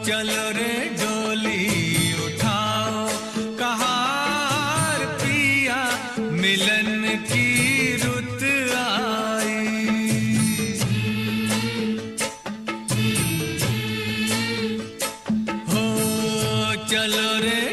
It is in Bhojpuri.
चलो रे डोली उठाओ, कहार पिया मिलन की रुत आई। हो चलो रे